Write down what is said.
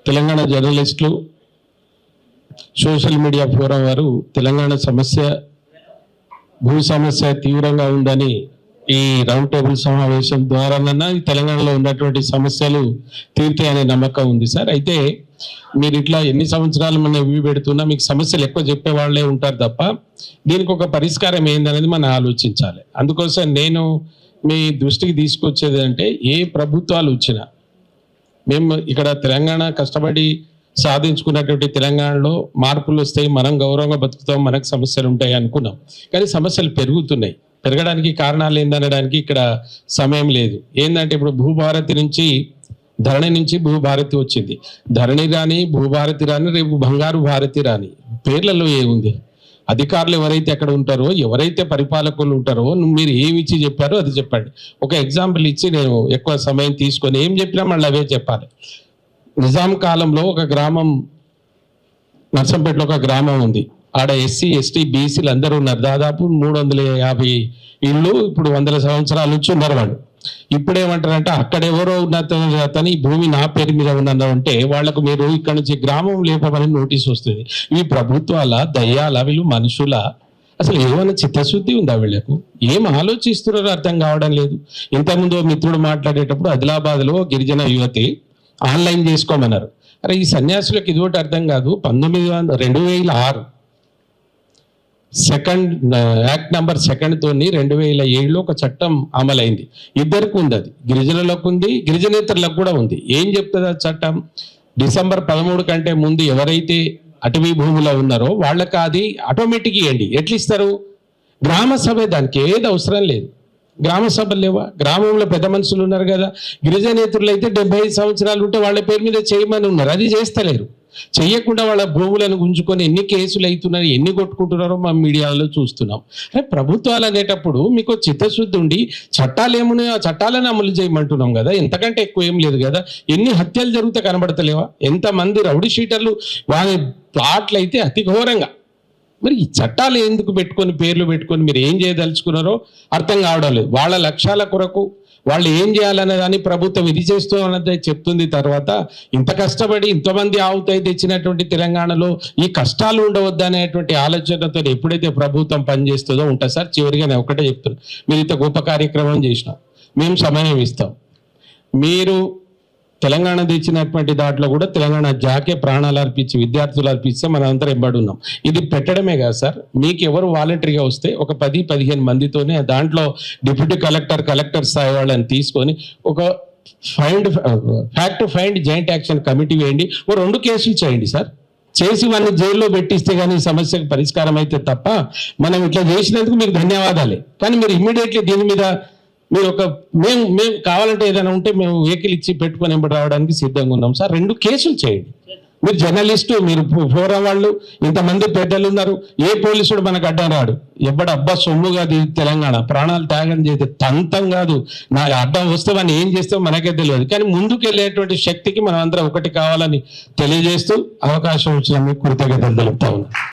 తెలంగాణ జర్నలిస్టులు social media forum వారు తెలంగాణ సమస్య భూ సమస్య తీవ్రంగా ఉందని ఈ రౌండ్ టేబుల్ సమావేశం ద్వారానన్నా తెలంగాణలో ఉన్నటువంటి సమస్యలు తీరుతాయనే నమ్మకం ఉంది సార్. అయితే మీరు ఇట్లా ఎన్ని సంవత్సరాలు మనం ఇవి పెడుతున్నా మీకు సమస్యలు ఎక్కువ చెప్పే వాళ్ళే ఉంటారు తప్ప దీనికి ఒక పరిష్కారం ఏందనేది మనం ఆలోచించాలి. అందుకోసం నేను మీ దృష్టికి తీసుకొచ్చేది అంటే ఏ ప్రభుత్వాలు వచ్చినా మేము ఇక్కడ తెలంగాణ కష్టపడి సాధించుకున్నటువంటి తెలంగాణలో మార్పులు వస్తాయి, మనం గౌరవంగా బతుకుతాం, మనకు సమస్యలు ఉంటాయి అనుకున్నాం. కానీ సమస్యలు పెరుగుతున్నాయి. పెరగడానికి కారణాలు ఏందనడానికి ఇక్కడ సమయం లేదు. ఏంటంటే ఇప్పుడు భూభారతి నుంచి ధరణి నుంచి భూభారతి వచ్చింది. ధరణి రాని భూభారతి రాని రేపు బంగారు భారతి రాని పేర్లలో ఏముంది? అధికారులు ఎవరైతే అక్కడ ఉంటారో, ఎవరైతే పరిపాలకులు ఉంటారో మీరు ఏమి ఇచ్చి చెప్పారో అది చెప్పండి. ఒక ఎగ్జాంపుల్ ఇచ్చి నేను ఎక్కువ సమయం తీసుకొని ఏం చెప్పినా మళ్ళీ అవే చెప్పాలి. నిజాం కాలంలో ఒక గ్రామం, నర్సంపేటలో ఒక గ్రామం ఉంది. ఆడ ఎస్సీ ఎస్టీ బీసీలు అందరూ ఉన్నారు. దాదాపు 350 ఇళ్ళు ఇప్పుడు 100 సంవత్సరాల నుంచి ఉన్నారు వాళ్ళు. ఇప్పుడేమంటారంటే అక్కడెవరో ఉన్నతని ఈ భూమి నా పేరు మీద ఉన్నదంటే వాళ్లకు మీరు ఇక్కడ నుంచి గ్రామం లేపమని నోటీస్ వస్తుంది. ఇవి ప్రభుత్వాల దయ్యాల, వీళ్ళు మనుషుల? అసలు ఏమైనా చిత్తశుద్ధి ఉందా వీళ్ళకు? ఏం ఆలోచిస్తున్నారో అర్థం కావడం లేదు. ఇంతకుముందు మిత్రుడు మాట్లాడేటప్పుడు ఆదిలాబాద్లో గిరిజన యువతి ఆన్లైన్ చేసుకోమన్నారు. అరే ఈ సన్యాసులకు ఇది ఒకటి అర్థం కాదు. 2006 యాక్ట్ నంబర్ 2 తోని 2007లో ఒక చట్టం అమలైంది. ఇద్దరికి ఉంది, అది గిరిజనులకు ఉంది, గిరిజనేతరులకు కూడా ఉంది. ఏం చెప్తుంది ఆ చట్టం? డిసెంబర్ 13 కంటే ముందు ఎవరైతే అటవీ భూమిలో ఉన్నారో వాళ్ళకి అది ఆటోమేటిక్ ఇవ్వండి. ఎట్లా ఇస్తారు? గ్రామ సభ, దానికి ఏది అవసరం లేదు. గ్రామ సభలు లేవా? గ్రామంలో పెద్ద మనుషులు ఉన్నారు కదా. గిరిజనేతరులు అయితే 75 సంవత్సరాలు ఉంటే వాళ్ళ పేరు మీద చేయమని ఉన్నారు, అది చేస్తలేరు. చెయ్యకుండా వాళ్ళ భూములను గుంజుకొని ఎన్ని కేసులు అవుతున్నారో, ఎన్ని కొట్టుకుంటున్నారో మా మీడియాలో చూస్తున్నాం. అంటే ప్రభుత్వాలు అనేటప్పుడు మీకు చిత్తశుద్ధి ఉండి చట్టాలు ఏమున్నాయో ఆ చట్టాలను అమలు చేయమంటున్నాం కదా. ఎంతకంటే ఎక్కువ ఏం లేదు కదా. ఎన్ని హత్యలు జరిగితే కనబడతలేవా? ఎంతమంది రౌడీ షీటర్లు వాళ్ళ ప్లాట్లు అయితే అతి ఘోరంగా. మరి ఈ చట్టాలు ఎందుకు పెట్టుకొని, పేర్లు పెట్టుకొని మీరు ఏం చేయదలుచుకున్నారో అర్థం కావడం లేదు. వాళ్ళ లక్ష్యాల కొరకు వాళ్ళు ఏం చేయాలనే దాన్ని ప్రభుత్వం ఇది చేస్తూ అన్నది చెప్తుంది. తర్వాత ఇంత కష్టపడి ఇంతమంది ఆవుతాయి తెచ్చినటువంటి తెలంగాణలో ఈ కష్టాలు ఉండవద్దు అనేటువంటి ఆలోచనతో ఎప్పుడైతే ప్రభుత్వం పనిచేస్తుందో ఉంటుంది సార్. చివరిగా నేను ఒకటే చెప్తున్నాను, మీరు ఇంత గొప్ప కార్యక్రమం చేసినాం, మేము సమయం ఇస్తాం. మీరు తెలంగాణ తెచ్చినటువంటి దాంట్లో కూడా తెలంగాణ జాకే ప్రాణాలు అర్పించి విద్యార్థులు అర్పిస్తే మనం అందరం ఎంబడి ఉన్నాం. ఇది పెట్టడమే కదా సార్. మీకు ఎవరు వాలంటరీగా వస్తే ఒక 10-15 మందితోనే దాంట్లో డిప్యూటీ కలెక్టర్ స్థాయి వాళ్ళని తీసుకొని ఒక fact find joint action committee వేయండి. ఓ 2 కేసులు చేయండి సార్. చేసి వాళ్ళని జైల్లో పెట్టిస్తే కానీ సమస్యకు పరిష్కారం అయితే తప్ప మనం ఇట్లా చేసినందుకు మీకు ధన్యవాదాలే. కానీ మీరు ఇమ్మీడియట్లీ దీని మీద మీరు మేము కావాలంటే ఏదైనా ఉంటే మేము వెహికల్ ఇచ్చి పెట్టుకొని ఎంబడి రావడానికి సిద్ధంగా ఉన్నాం సార్. 2 కేసులు చేయండి. మీరు జర్నలిస్టు, మీరు ఫోరం వాళ్ళు, ఇంతమంది పెద్దలు ఉన్నారు. ఏ పోలీసుడు మనకు అడ్డం రాడు. అబ్బా సొమ్ము కాదు తెలంగాణ, ప్రాణాలు త్యాగం చేస్తే తంతం కాదు. నా అడ్డం వస్తే మనం ఏం చేస్తామో మనకే తెలియదు. కానీ ముందుకు వెళ్ళేటువంటి శక్తికి మనం అందరం ఒకటి కావాలని తెలియజేస్తూ అవకాశం ఇచ్చిన మీకు కృతజ్ఞతలు తెలుపుతా ఉన్నాం.